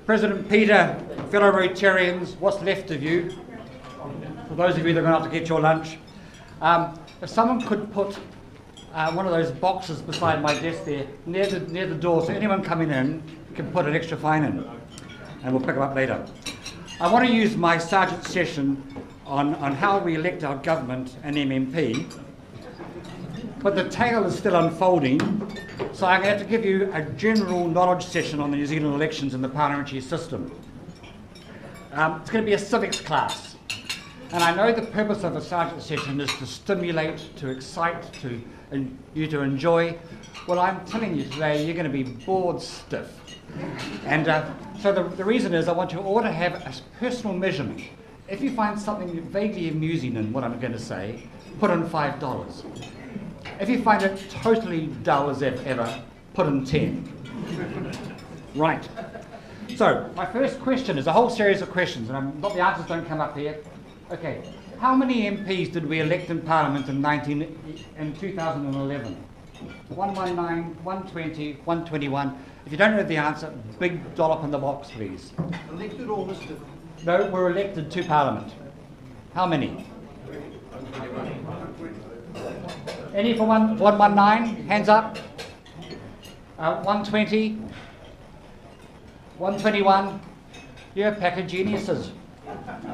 President Peter, fellow Rotarians, what's left of you, for those of you that are going to have to get your lunch, if someone could put one of those boxes beside my desk there, near the door, so anyone coming in can put an extra fine in, and we'll pick them up later. I want to use my sergeant session on how we elect our government and MMP, but the tale is still unfolding, so I'm going to have to give you a general knowledge session on the New Zealand elections and the parliamentary system. It's going to be a civics class, and I know the purpose of a sergeant session is to stimulate, to excite, you to enjoy. Well, I'm telling you today, you're going to be bored stiff. And so the reason is I want you all to have a personal measurement. If you find something vaguely amusing in what I'm going to say, put in $5. If you find it totally dull as ever, put in 10. Right. So my first question is a whole series of questions, and the answers don't come up here. Okay. How many MPs did we elect in Parliament in 2011? 119, 120, 121. If you don't know the answer, big dollop in the box, please. Elected or listed? No, we're elected to Parliament. How many? Any for 119? Hands up. 120? 121? You're a pack of geniuses.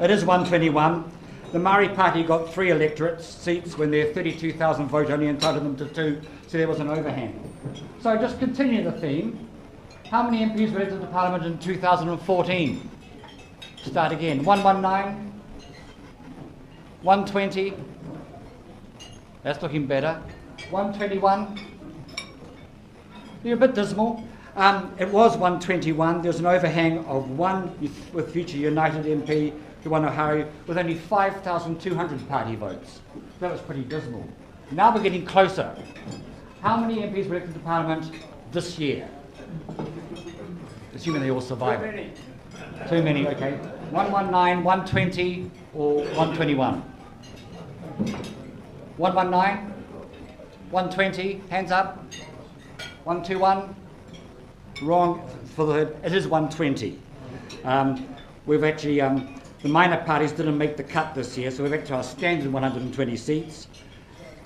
It is 121. The Māori Party got 3 electorate seats when their 32,000 vote only entitled them to 2, so there was an overhang. So just continue the theme. How many MPs were elected to Parliament in 2014? Start again. 119? 120? That's looking better. 121? You're a bit dismal. It was 121. There was an overhang of 1 with future United MP who won Ohio with only 5,200 party votes. That was pretty dismal. Now we're getting closer. How many MPs were elected to Parliament this year? Assuming they all survive. Too many, okay. 119, 120, or 121? 119? 120? Hands up. 121? Wrong. It is 120. We've actually, the minor parties didn't make the cut this year, so we're back to our standard 120 seats.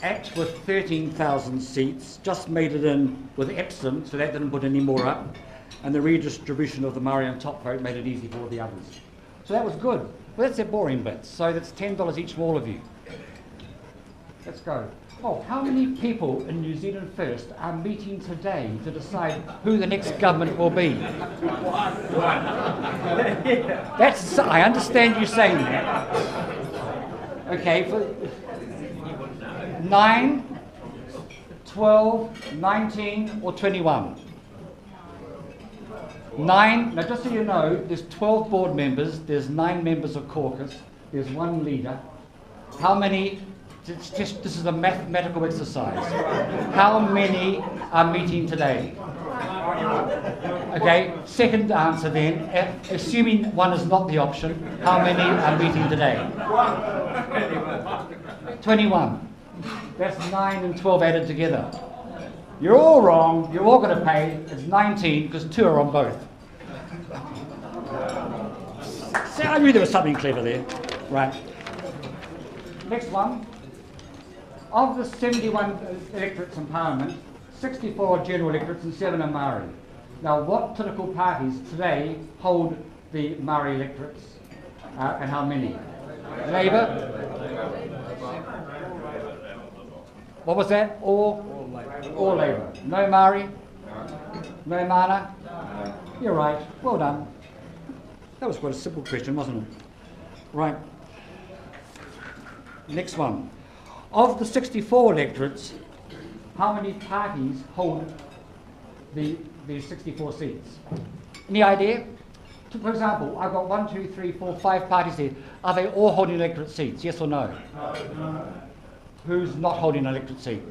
ACT with 13,000 seats, just made it in with Epsom, so that didn't put any more up. And the redistribution of the Māori on top vote made it easy for all the others. So that was good. Well, that's the boring bit. So that's $10 each for all of you. Let's go. Oh, how many people in New Zealand First are meeting today to decide who the next government will be? That's, I understand you saying that. Okay, for 9, 12, 19, or 21? 9, now just so you know, there's 12 board members, there's 9 members of caucus, there's 1 leader. How many, this is a mathematical exercise. How many are meeting today? Okay, second answer then, assuming 1 is not the option, how many are meeting today? 21. That's 9 and 12 added together. You're all wrong, you're all going to pay, it's 19 because 2 are on both. See, I knew there was something clever there. Right. Next one. Of the 71 electorates in Parliament, 64 are general electorates and 7 are Māori. Now, what political parties today hold the Māori electorates and how many? Labour? What was that? All Labour. No Māori? No Mana? You're right. Well done. That was quite a simple question, wasn't it? Right. Next one. Of the 64 electorates, how many parties hold the 64 seats? Any idea? For example, I've got 1, 2, 3, 4, 5 parties here. Are they all holding electorate seats? Yes or no? No. Who's not holding an electorate seat?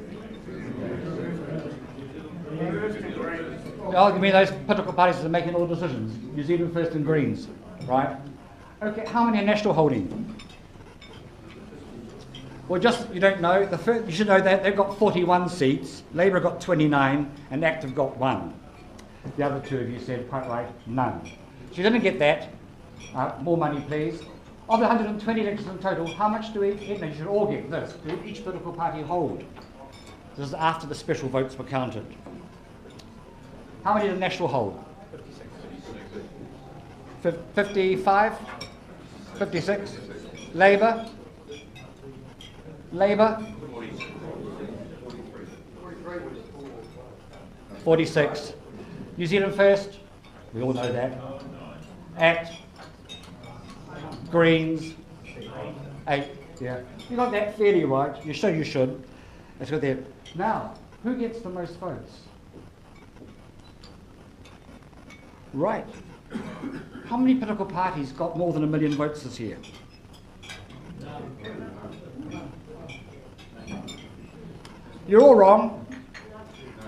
Oh, you mean those political parties that are making all decisions? New Zealand First and Greens, right? Okay, how many are National holding? Well, just, you don't know, you should know that they've got 41 seats, Labour got 29, and ACT have got 1. The other 2 of you said, quite right, none. She didn't get that. More money, please. Of the 120 electors in total, how much do we get? No, you should all get this. Do each political party hold? This is after the special votes were counted. How many did National hold? 55? 56? Labour? Labour? 46. New Zealand First? We all know that. ACT? Greens? 8. Yeah. You got that fairly right. You should. That's good there. Now, who gets the most votes? Right. How many political parties got more than 1 million votes this year? You're all wrong.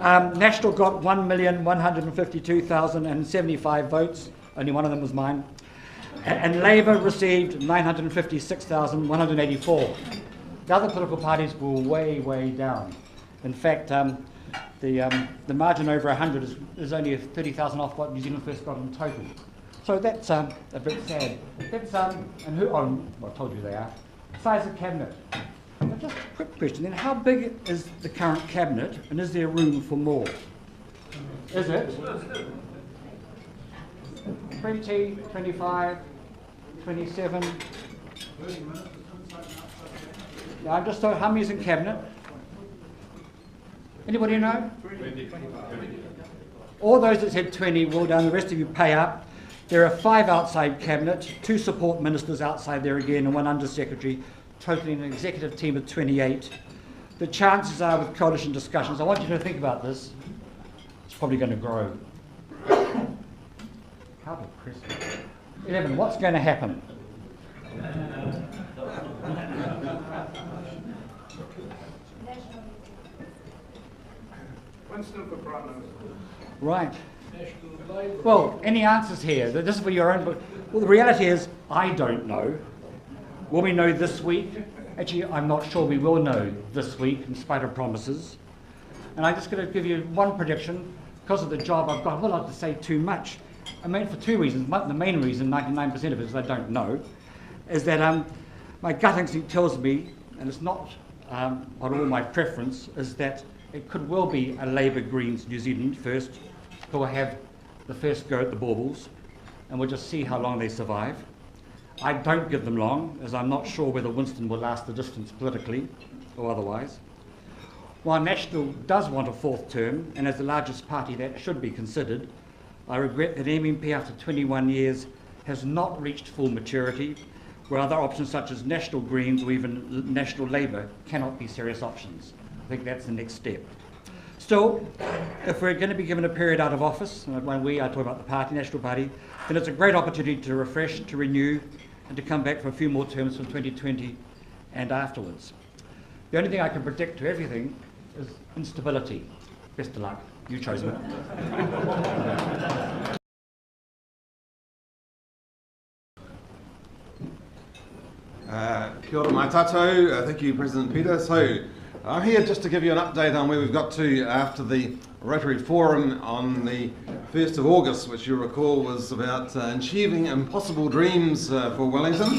National got 1,152,075 votes. Only one of them was mine. And Labour received 956,184. The other political parties were way, way down. In fact, the margin over 100 is only 30,000 off what New Zealand First got in total. So that's a bit sad. That's, and who, well, I told you they are. Size of cabinet. Now just a quick question then, how big is the current cabinet and is there room for more? Is it? 20, 25, 27? Now I'm just told how many's in cabinet? Anybody know? 20. All those that said 20, well done, the rest of you pay up. There are 5 outside cabinet, 2 support ministers outside there again, and 1 undersecretary, totaling an executive team of 28. The chances are with coalition discussions, I want you to think about this, it's probably going to grow. How depressing. 11, what's going to happen? Winston for Prime Minister. Right. Well, any answers here? This is for your own. Well, the reality is, I don't know. Will we know this week? Actually, I'm not sure we will know this week, in spite of promises. And I'm just going to give you one prediction. Because of the job I've got, I would like to say too much. I mean, for 2 reasons. The main reason, 99% of it, is I don't know, is that my gut instinct tells me, and it's not on all my preference, is that it could well be a Labour Greens New Zealand First who will have the first go at the baubles, and we'll just see how long they survive. I don't give them long, as I'm not sure whether Winston will last the distance politically or otherwise. While National does want a 4th term, and as the largest party that should be considered, I regret that MMP after 21 years has not reached full maturity, where other options such as National Greens or even National Labour cannot be serious options. I think that's the next step. Still, if we're going to be given a period out of office, and when I talk about the party, National Party, then it's a great opportunity to refresh, to renew, and to come back for a few more terms from 2020 and afterwards. The only thing I can predict to everything is instability. Best of luck. You chose it. Kia ora mai tātou. Thank you, President Peter. So, I'm here just to give you an update on where we've got to after the Rotary Forum on the 1st of August, which you'll recall was about achieving impossible dreams for Wellington.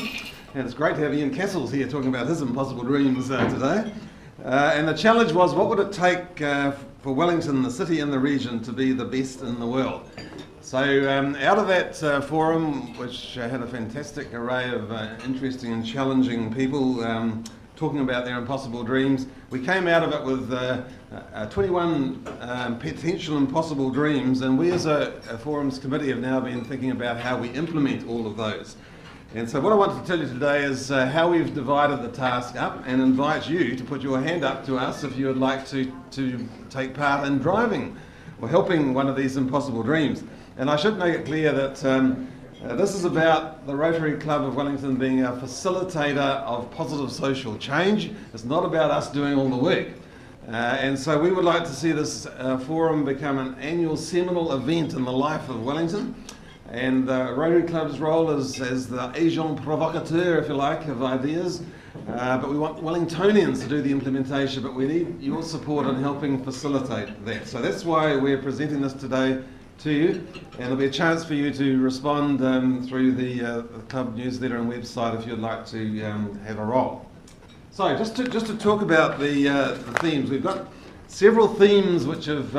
And it's great to have Ian Castles here talking about his impossible dreams today. And the challenge was, what would it take for Wellington, the city and the region, to be the best in the world? So out of that forum, which had a fantastic array of interesting and challenging people talking about their impossible dreams, we came out of it with 21 potential impossible dreams, and we as a forums committee have now been thinking about how we implement all of those. And so what I want to tell you today is how we've divided the task up, and invite you to put your hand up to us if you would like to take part in driving or helping one of these impossible dreams. And I should make it clear that this is about the Rotary Club of Wellington being a facilitator of positive social change. It's not about us doing all the work. And so we would like to see this forum become an annual seminal event in the life of Wellington. And the Rotary Club's role is as the agent provocateur, if you like, of ideas. But we want Wellingtonians to do the implementation, but we need your support in helping facilitate that. So that's why we're presenting this today to you, and there'll be a chance for you to respond through the club newsletter and website if you'd like to have a role. So just to talk about the themes, we've got several themes which have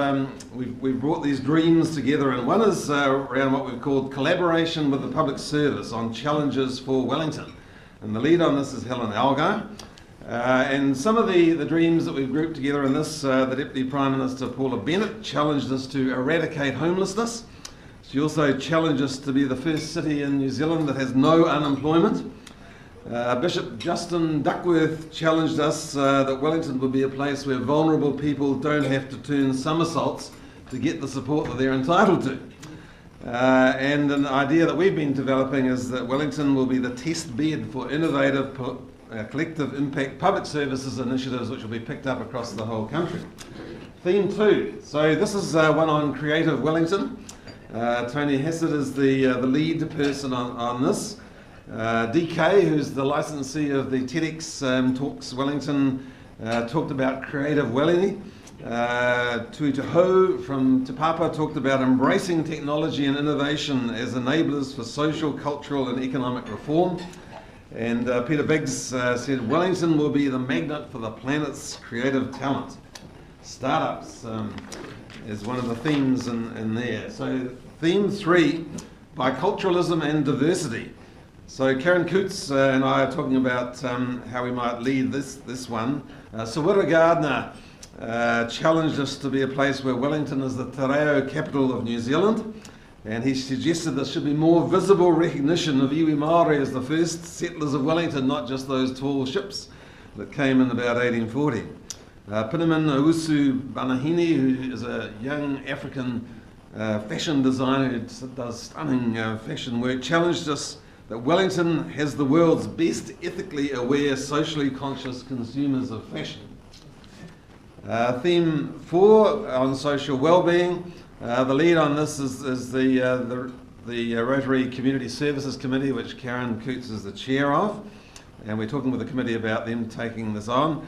we've brought these dreams together, and one is around what we've called collaboration with the public service on challenges for Wellington, and the lead on this is Helen Algar. And some of the dreams that we've grouped together in this, the Deputy Prime Minister Paula Bennett challenged us to eradicate homelessness. She also challenged us to be the first city in New Zealand that has no unemployment. Bishop Justin Duckworth challenged us that Wellington would be a place where vulnerable people don't have to turn somersaults to get the support that they're entitled to. And an idea that we've been developing is that Wellington will be the test bed for innovative collective impact public services initiatives which will be picked up across the whole country. Theme 2. So this is one on Creative Wellington. Tony Hassett is the lead person on this. DK, who's the licensee of the TEDx Talks Wellington, talked about Creative Wellington. Tui Te Ho from Te Papa talked about embracing technology and innovation as enablers for social, cultural and economic reform. And Peter Biggs said Wellington will be the magnet for the planet's creative talent. Startups is one of the themes in there. So theme 3, biculturalism and diversity. So Karen Coots and I are talking about how we might lead this one. Sawira Gardner challenged us to be a place where Wellington is the te reo capital of New Zealand. And he suggested there should be more visible recognition of iwi Māori as the first settlers of Wellington, not just those tall ships that came in about 1840. Pinamin Owusu Banahini, who is a young African fashion designer who does stunning fashion work, challenged us that Wellington has the world's best ethically aware, socially conscious consumers of fashion. Theme 4 on social wellbeing. The lead on this is the Rotary Community Services Committee, which Karen Coots is the chair of, and we're talking with the committee about them taking this on.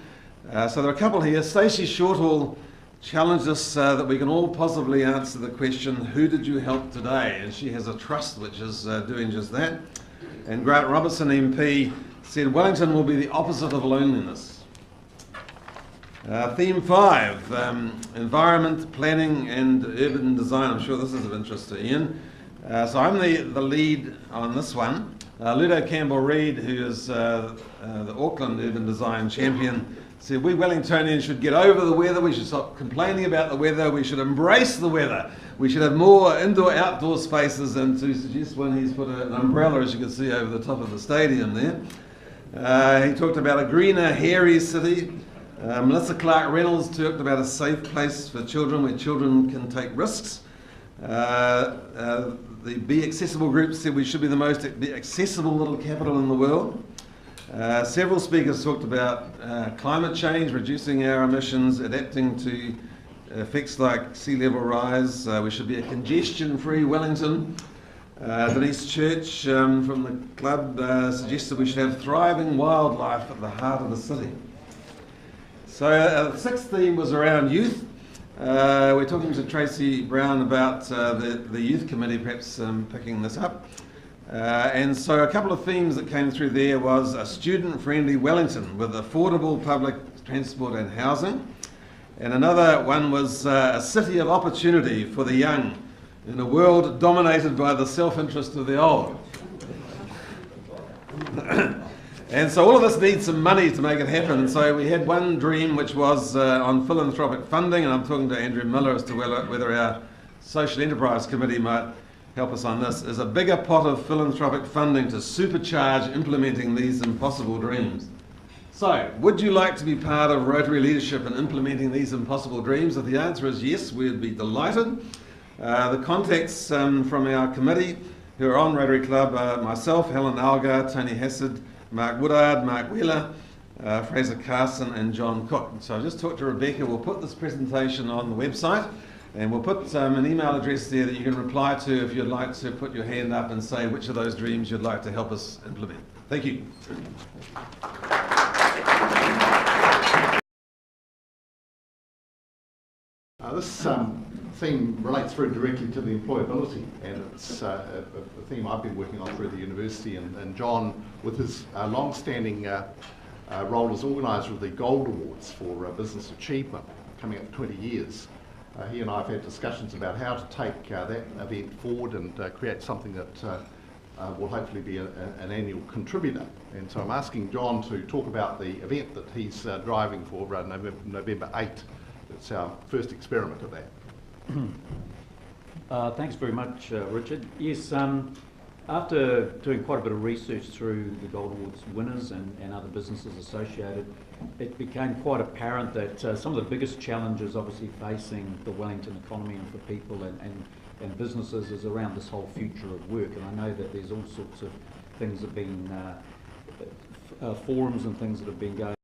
So there are a couple here. Stacey Shortall challenged us that we can all possibly answer the question, who did you help today? And she has a trust which is doing just that. And Grant Robertson MP said Wellington will be the opposite of loneliness. Theme 5, environment, planning and urban design. I'm sure this is of interest to Ian. So I'm the lead on this one. Ludo Campbell-Reid, who is the Auckland urban design champion, said we Wellingtonians should get over the weather, we should stop complaining about the weather, we should embrace the weather, we should have more indoor-outdoor spaces, and to suggest one, he's put an umbrella, as you can see, over the top of the stadium there. He talked about a greener, hairy city. Melissa Clark Reynolds talked about a safe place for children where children can take risks. The Be Accessible group said we should be the most accessible little capital in the world. Several speakers talked about climate change, reducing our emissions, adapting to effects like sea level rise. We should be a congestion-free Wellington. Denise Church from the club suggested we should have thriving wildlife at the heart of the city. So the sixth theme was around youth. We're talking to Tracy Brown about the youth committee perhaps picking this up. And so a couple of themes that came through there was a student-friendly Wellington with affordable public transport and housing. And another one was a city of opportunity for the young in a world dominated by the self-interest of the old. And so all of this needs some money to make it happen. So we had one dream which was on philanthropic funding, and I'm talking to Andrew Miller as to whether our Social Enterprise Committee might help us on this, is a bigger pot of philanthropic funding to supercharge implementing these impossible dreams. So, would you like to be part of Rotary leadership in implementing these impossible dreams? If the answer is yes, we'd be delighted. The contacts from our committee who are on Rotary Club are myself, Helen Algar, Tony Hassett, Mark Woodard, Mark Wheeler, Fraser Carson and John Cook. So I just talked to Rebecca. We'll put this presentation on the website, and we'll put an email address there that you can reply to if you'd like to put your hand up and say which of those dreams you'd like to help us implement. Thank you. This theme relates very directly to the employability, and it's a theme I've been working on through the university, and John, with his long-standing role as organiser of the Gold Awards for Business Achievement, coming up 20 years, he and I have had discussions about how to take that event forward and create something that will hopefully be an annual contributor. And so I'm asking John to talk about the event that he's driving for November 8th. It's our first experiment of that. Thanks very much, Richard. Yes, after doing quite a bit of research through the Gold Awards winners and other businesses associated, it became quite apparent that some of the biggest challenges obviously facing the Wellington economy and for people and businesses is around this whole future of work. And I know that there's all sorts of things that have been, forums and things that have been going